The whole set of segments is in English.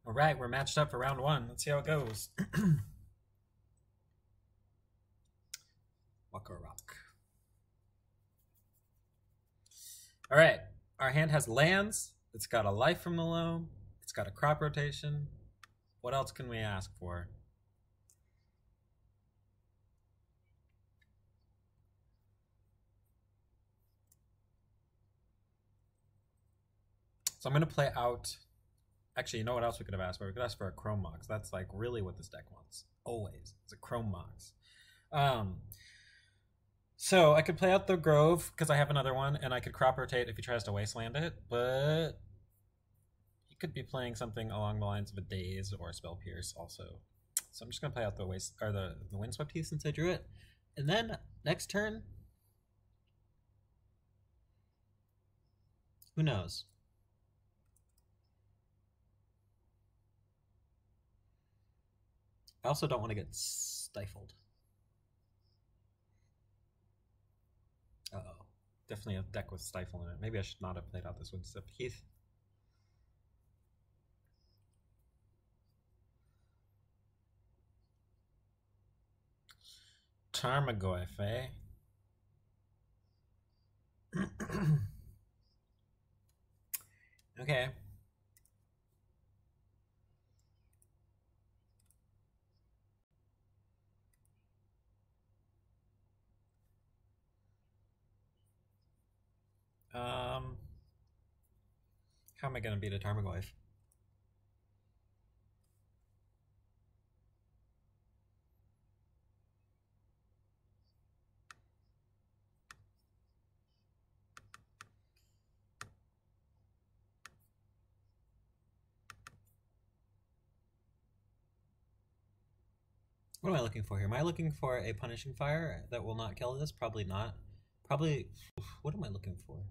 All right, we're matched up for round one. Let's see how it goes. Walk or rock. All right, our hand has lands. It's got a life from the loam. It's got a crop rotation. What else can we ask for? So I'm going to play out. Actually, you know what else we could have asked for? We could ask for a Chrome Mox. That's like really what this deck wants. Always. It's a Chrome Mox. So I could play out the Grove because I have another one, and I could crop rotate if he tries to wasteland it, but he could be playing something along the lines of a Daze or a Spell Pierce also. So I'm just going to play out the Windswept Heath since I drew it. And then next turn, who knows? I also don't want to get stifled. Uh-oh. Definitely a deck with Stifle in it. Maybe I should not have played out this Windswept Heath. Tarmogoyf, eh? Okay. How am I going to beat a Tarmogoyf? What am I looking for here? Am I looking for a Punishing Fire that will not kill this? Probably not. Probably... What am I looking for?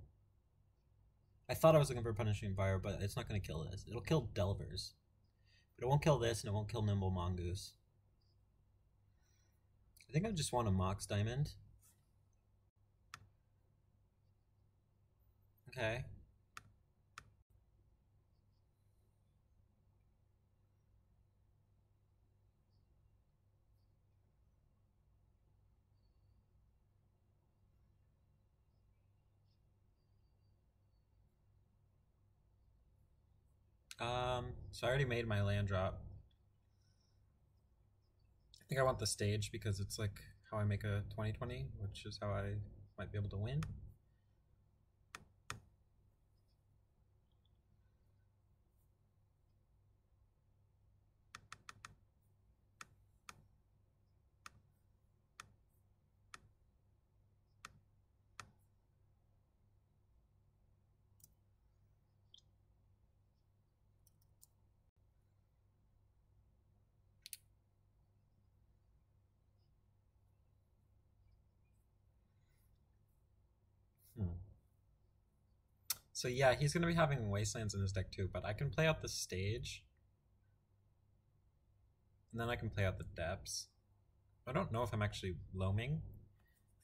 I thought I was looking for Punishing Fire, but it's not going to kill this. It'll kill Delvers. But it won't kill this, and it won't kill Nimble Mongoose. I think I just want a Mox Diamond. Okay. So I already made my land drop. I think I want the stage because it's like how I make a 20/20, which is how I might be able to win. So yeah, he's going to be having Wastelands in his deck too, but I can play out the stage. And then I can play out the depths. I don't know if I'm actually loaming,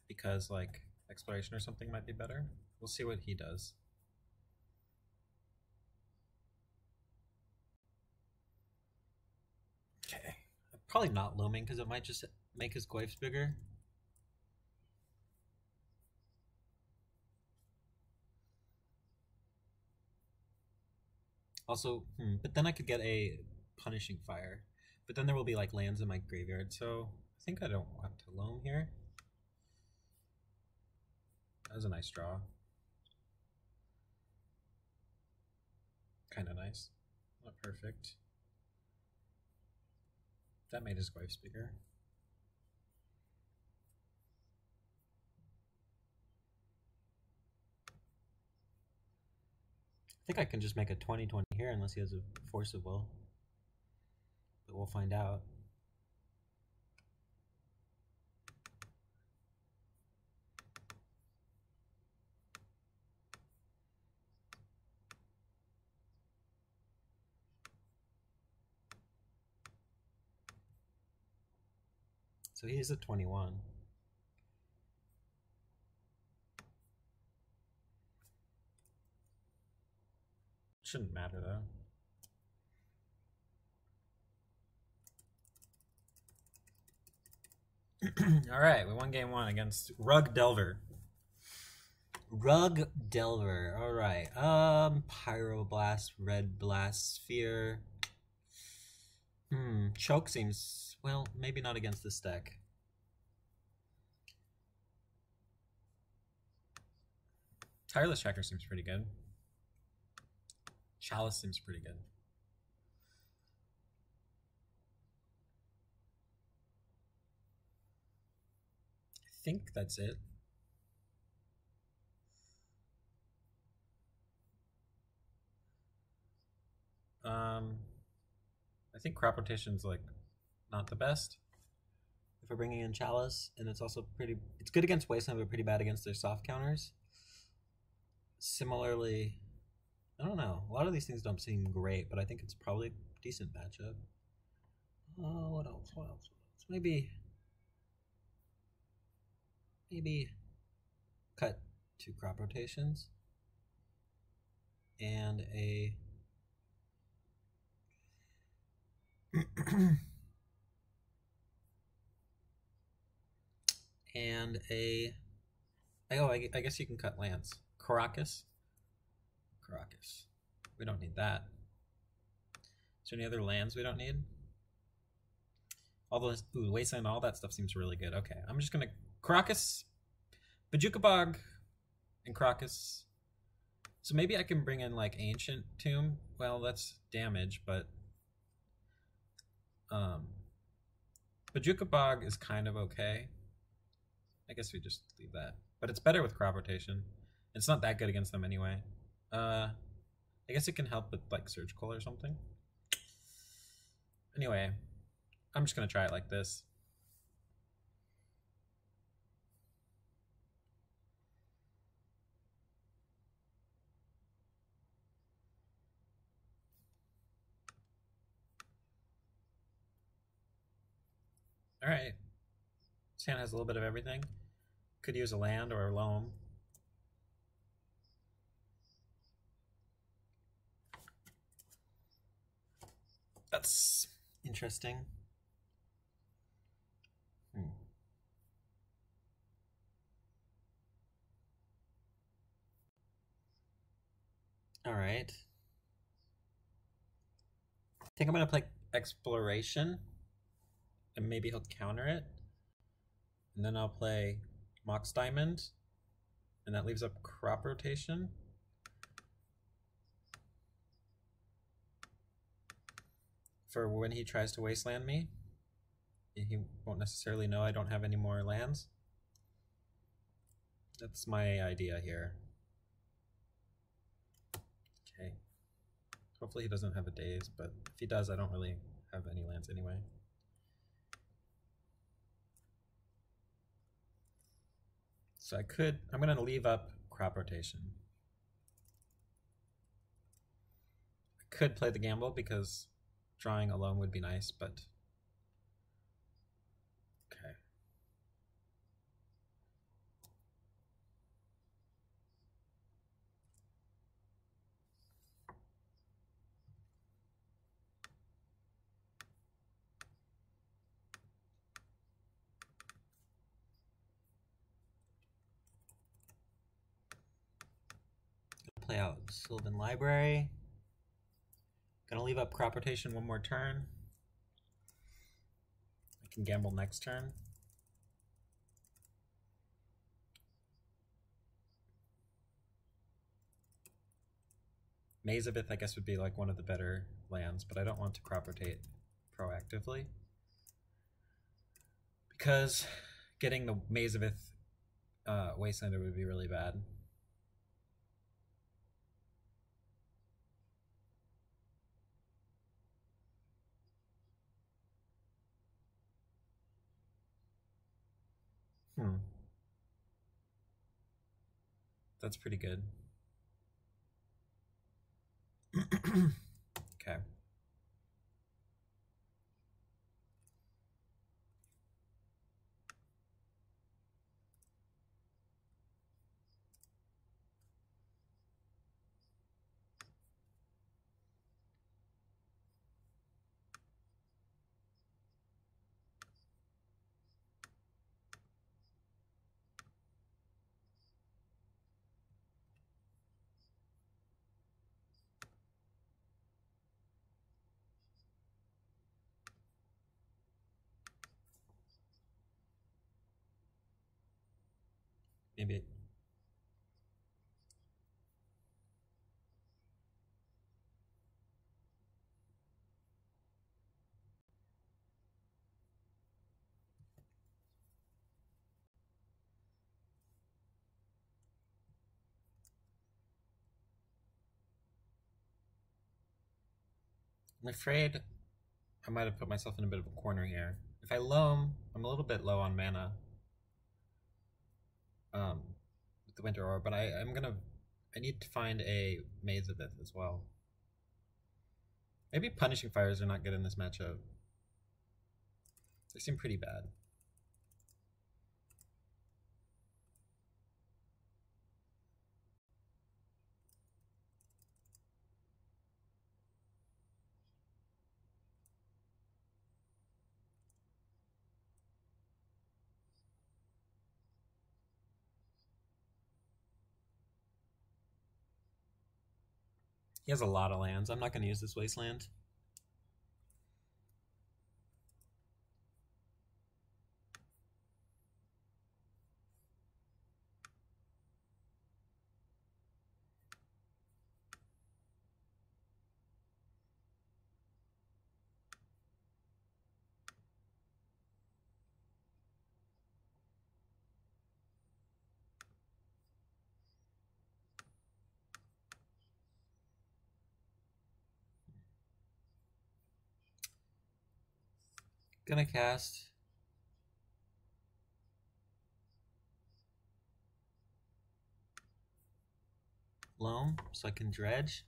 because like Exploration or something might be better. We'll see what he does. Okay. Probably not loaming, because it might just make his Goyfs bigger. Also, but then I could get a Punishing Fire. But then there will be like lands in my graveyard, so I think I don't want to loam here. That was a nice draw. Kind of nice. Not perfect. That made his Goyfs bigger. I think I can just make a 20/20 here unless he has a Force of Will. But we'll find out. So he's a 21. Shouldn't matter though. All right, we won game one against Rug Delver. Rug Delver. All right. Pyroblast, Red Blast Sphere. Choke seems, well, maybe not against this deck. Tireless Tracker seems pretty good. Chalice seems pretty good. I think that's it. I think crop rotation's like not the best if we're bringing in Chalice, and it's also it's good against Wasteland, but pretty bad against their soft counters. Similarly, I don't know. A lot of these things don't seem great, but I think it's probably a decent matchup. What else? What else? Maybe cut 2 crop rotations and a and a I guess you can cut lands. Caracas. We don't need that. Is there any other lands we don't need? All those Wasteland, all that stuff seems really good. Okay, I'm just gonna Caracas, Bajuka Bog, and Caracas. So maybe I can bring in like Ancient Tomb. Well, that's damage, but Bajuka Bog is kind of okay. I guess we just leave that. But it's better with crop rotation. It's not that good against them anyway. I guess it can help with like Surgical or something. Anyway, I'm just gonna try it like this. All right. This hand has a little bit of everything. Could use a land or a loam. That's interesting. All right. I think I'm going to play Exploration, and maybe he'll counter it. And then I'll play Mox Diamond, and that leaves up crop rotation. For when he tries to wasteland me, he won't necessarily know I don't have any more lands. That's my idea here. Okay. Hopefully he doesn't have a daze, but if he does, I don't really have any lands anyway. So I'm going to leave up crop rotation. I could play the gamble because drawing alone would be nice, but okay. Play out Sylvan Library. Gonna leave up crop rotation one more turn. I can gamble next turn. Maze of Ith, I guess, would be like one of the better lands, but I don't want to crop rotate proactively because getting the Maze of Ith Wastelander would be really bad. That's pretty good. Okay. maybe. I'm afraid I might have put myself in a bit of a corner here. If I loam, I'm a little bit low on mana. With the Winter Orb, but I need to find a Maze of Ith as well. Maybe Punishing Fires are not good in this matchup. They seem pretty bad. He has a lot of lands. I'm not going to use this Wasteland. Gonna cast Loam so I can dredge.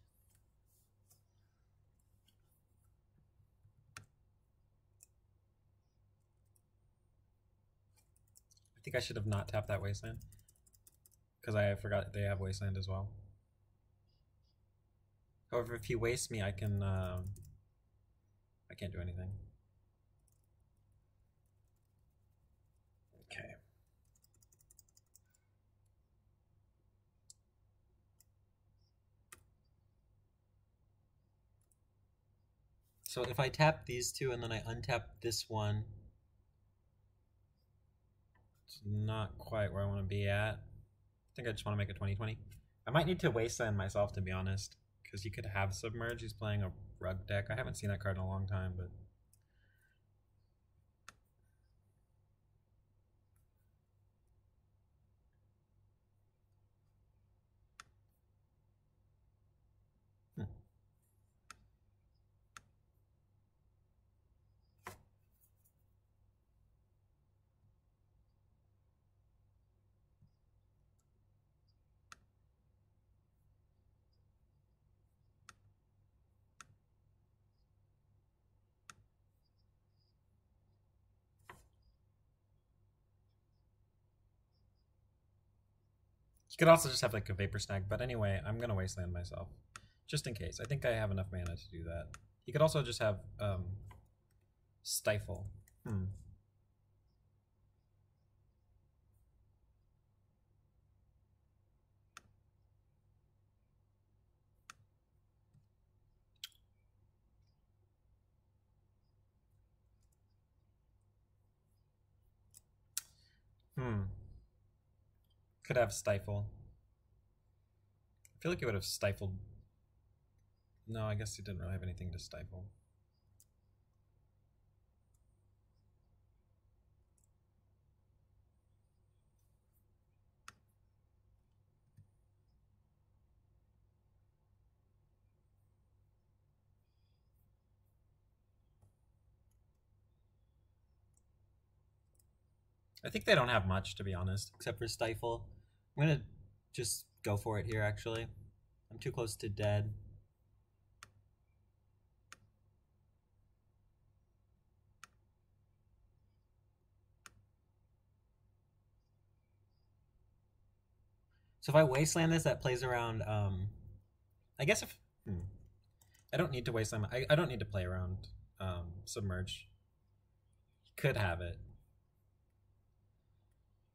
I think I should have not tapped that Wasteland because I forgot they have Wasteland as well. However, if he wastes me, I can't do anything. Okay. So if I tap these two and then I untap this one, it's not quite where I want to be at. I think I just want to make a 20/20. I might need to Wasteland myself, to be honest, because he could have Submerge. He's playing a Rug deck. I haven't seen that card in a long time, but... You could also just have like a Vapor Snag, but anyway, I'm gonna Wasteland myself, just in case. I think I have enough mana to do that. He could also just have Stifle. Could have Stifle. I feel like it would have stifled. No, I guess he didn't really have anything to stifle. I think they don't have much, to be honest, except for Stifle. I'm gonna just go for it here, actually. I'm too close to dead. So if I Wasteland this, that plays around, I guess if... I don't need to Wasteland... I don't need to play around Submerge. He could have it.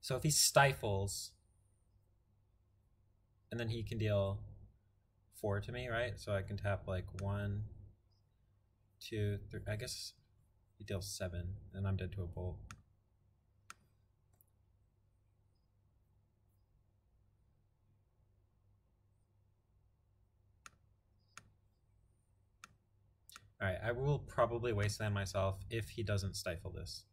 So if he Stifles, and then he can deal 4 to me, right? So I can tap like 1, 2, 3. I guess he deals 7, and I'm dead to a Bolt. Alright, I will probably wasteland myself if he doesn't stifle this.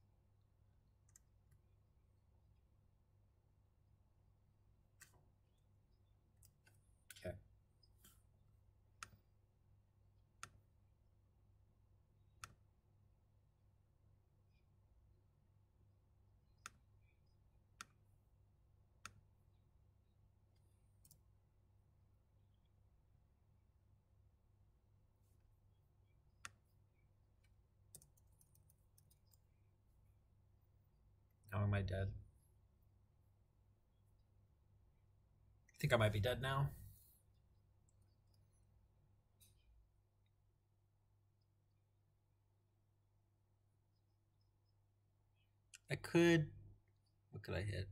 Okay. How am I dead? I think I might be dead now. I could... What could I hit?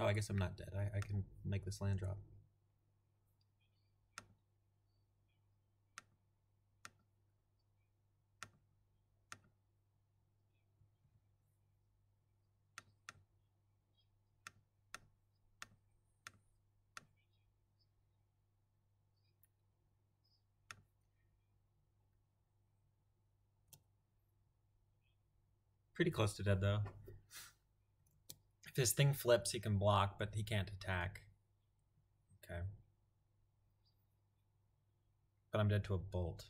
Oh, I guess I'm not dead. I can make this land drop. Pretty close to dead, though. If his thing flips, he can block, but he can't attack. Okay. But I'm dead to a bolt.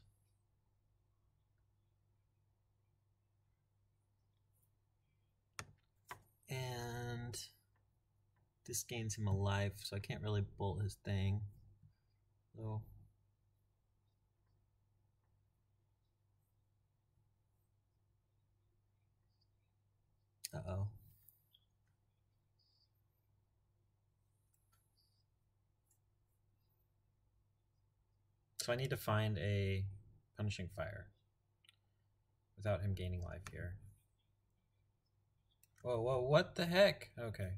And this gains him a life, so I can't really bolt his thing. So uh-oh. So I need to find a punishing fire without him gaining life here. Whoa, whoa, what the heck? Okay.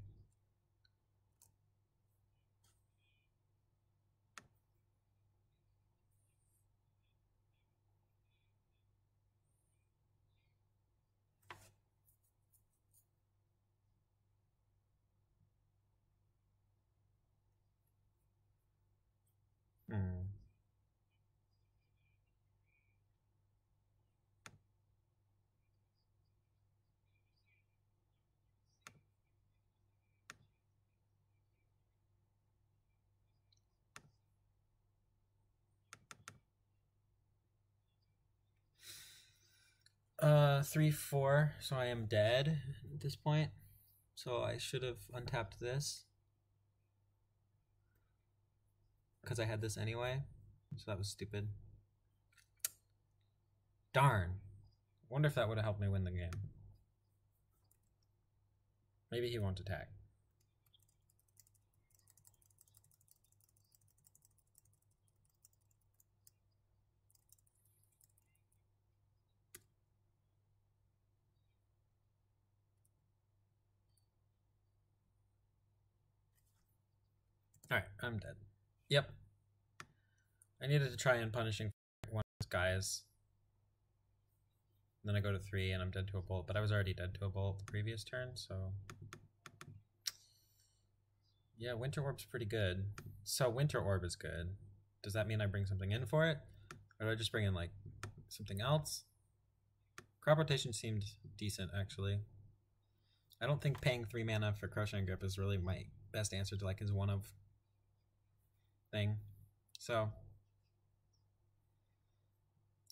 Hmm. Three, four, so I am dead at this point. So I should have untapped this. Because I had this anyway. So that was stupid. Darn. I wonder if that would have helped me win the game. Maybe he won't attack. Alright, I'm dead. Yep. I needed to try and punishing one of those guys. Then I go to 3 and I'm dead to a bolt, but I was already dead to a bolt the previous turn, so... Yeah, Winter Orb's pretty good. So Winter Orb is good. Does that mean I bring something in for it? Or do I just bring in, like, something else? Crop Rotation seemed decent, actually. I don't think paying 3 mana for Crushing Grip is really my best answer to, like, his one-of thing. So...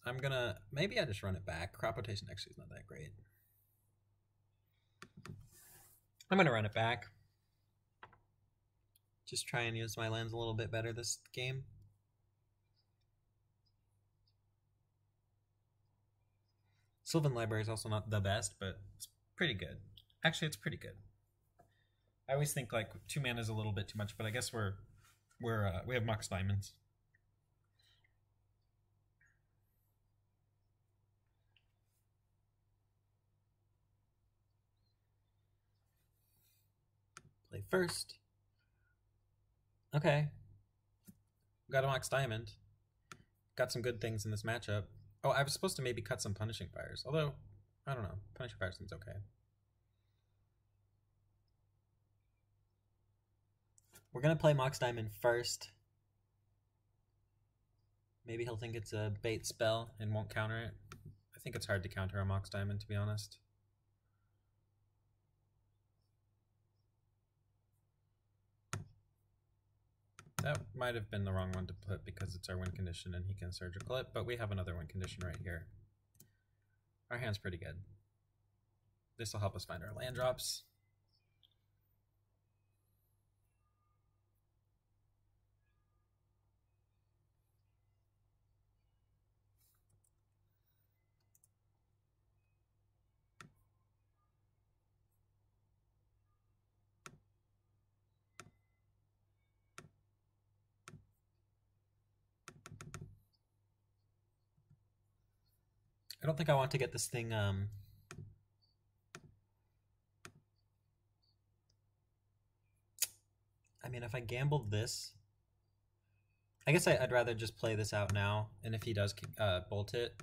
I'm gonna... Maybe I just run it back. Crop Rotation actually is not that great. I'm gonna run it back. Just try and use my lands a little bit better this game. Sylvan Library is also not the best, but it's pretty good. Actually, it's pretty good. I always think like 2 mana is a little bit too much, but I guess we have Mox Diamonds. Play first. Okay. Got a Mox Diamond. Got some good things in this matchup. Oh, I was supposed to maybe cut some Punishing Fires. Although, I don't know. Punishing Fire seems okay. We're going to play Mox Diamond first. Maybe he'll think it's a bait spell and won't counter it. I think it's hard to counter a Mox Diamond, to be honest. That might have been the wrong one to put because it's our win condition and he can Surgical it, but we have another win condition right here. Our hand's pretty good. This will help us find our land drops. I don't think I want to get this thing I mean, if I gambled this, I guess I'd rather just play this out now, and if he does bolt it,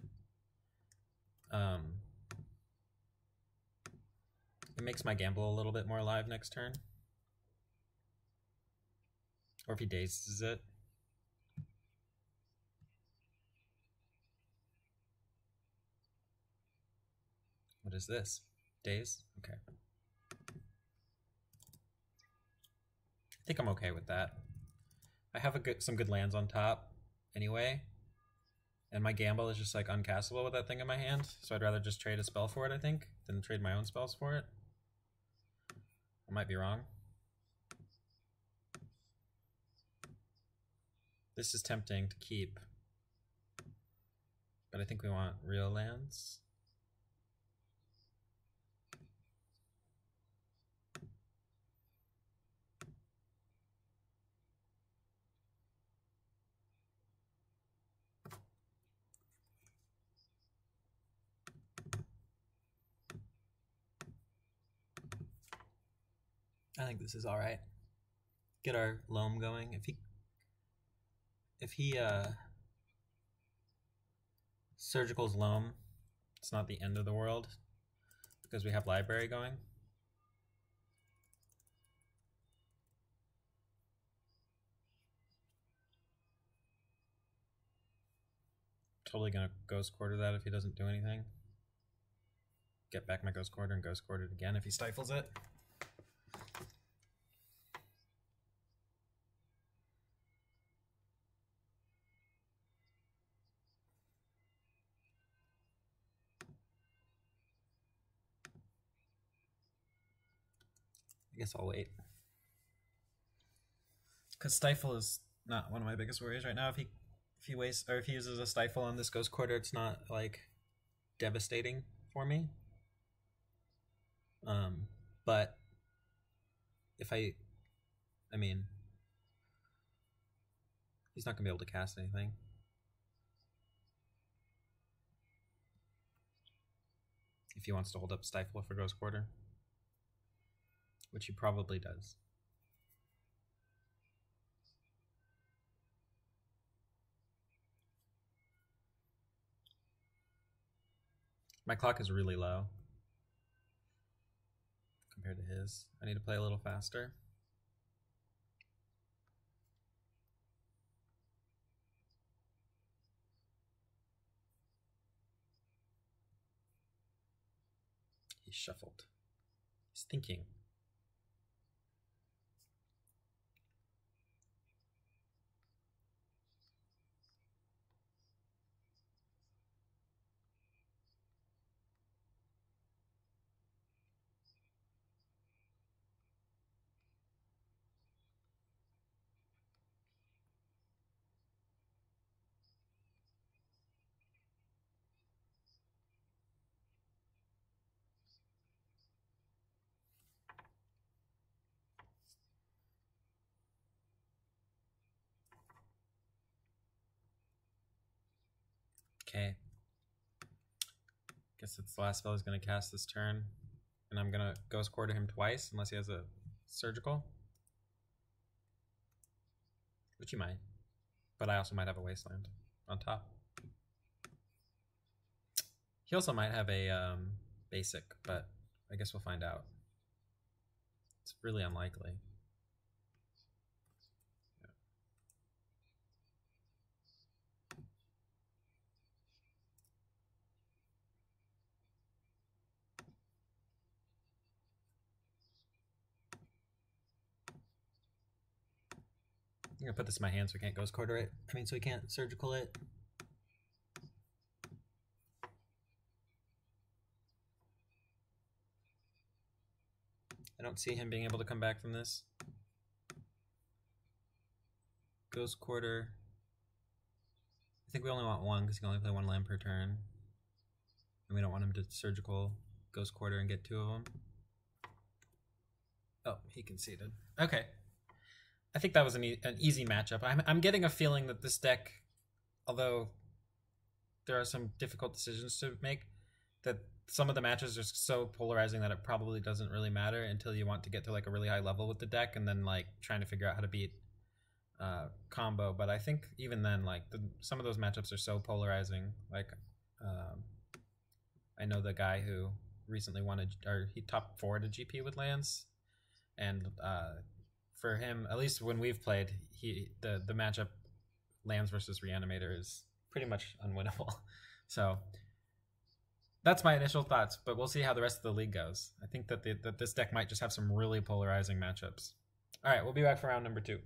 it makes my gamble a little bit more alive next turn. Or if he dazes it. What is this? Daze? Okay. I think I'm okay with that. I have some good lands on top anyway. And my gamble is just like uncastable with that thing in my hand. So I'd rather just trade a spell for it, I think, than trade my own spells for it. I might be wrong. This is tempting to keep. But I think we want real lands. I think this is all right. Get our loam going. If he Surgical's loam, it's not the end of the world because we have library going. Totally gonna Ghost Quarter that if he doesn't do anything. Get back my Ghost Quarter and Ghost Quarter it again if he stifles it. I guess I'll wait. Because Stifle is not one of my biggest worries right now. If he wastes or if he uses a Stifle on this Ghost Quarter, it's not like devastating for me. But if I mean, he's not gonna be able to cast anything. If he wants to hold up Stifle for Ghost Quarter, which he probably does. My clock is really low compared to his. I need to play a little faster. He's shuffled. He's thinking. Okay. Guess it's the last spell he's going to cast this turn. And I'm going to Ghost Quarter him twice, unless he has a Surgical. Which he might. But I also might have a Wasteland on top. He also might have a basic, but I guess we'll find out. It's really unlikely. I'm gonna put this in my hand so I can't ghost quarter it. I mean, so we can't surgical it. I don't see him being able to come back from this. Ghost quarter. I think we only want one because he can only play one land per turn. And we don't want him to surgical ghost quarter and get two of them. Oh, he conceded. Okay. I think that was an easy matchup. I'm getting a feeling that this deck, although there are some difficult decisions to make, that some of the matches are so polarizing that it probably doesn't really matter until you want to get to like a really high level with the deck and then like trying to figure out how to beat combo. But I think even then, like some of those matchups are so polarizing. Like I know the guy who recently he top 4 to GP with lands, and for him, at least when we've played, the matchup lands versus Reanimator is pretty much unwinnable. So that's my initial thoughts, but we'll see how the rest of the league goes. I think that this deck might just have some really polarizing matchups. All right, we'll be back for round number 2.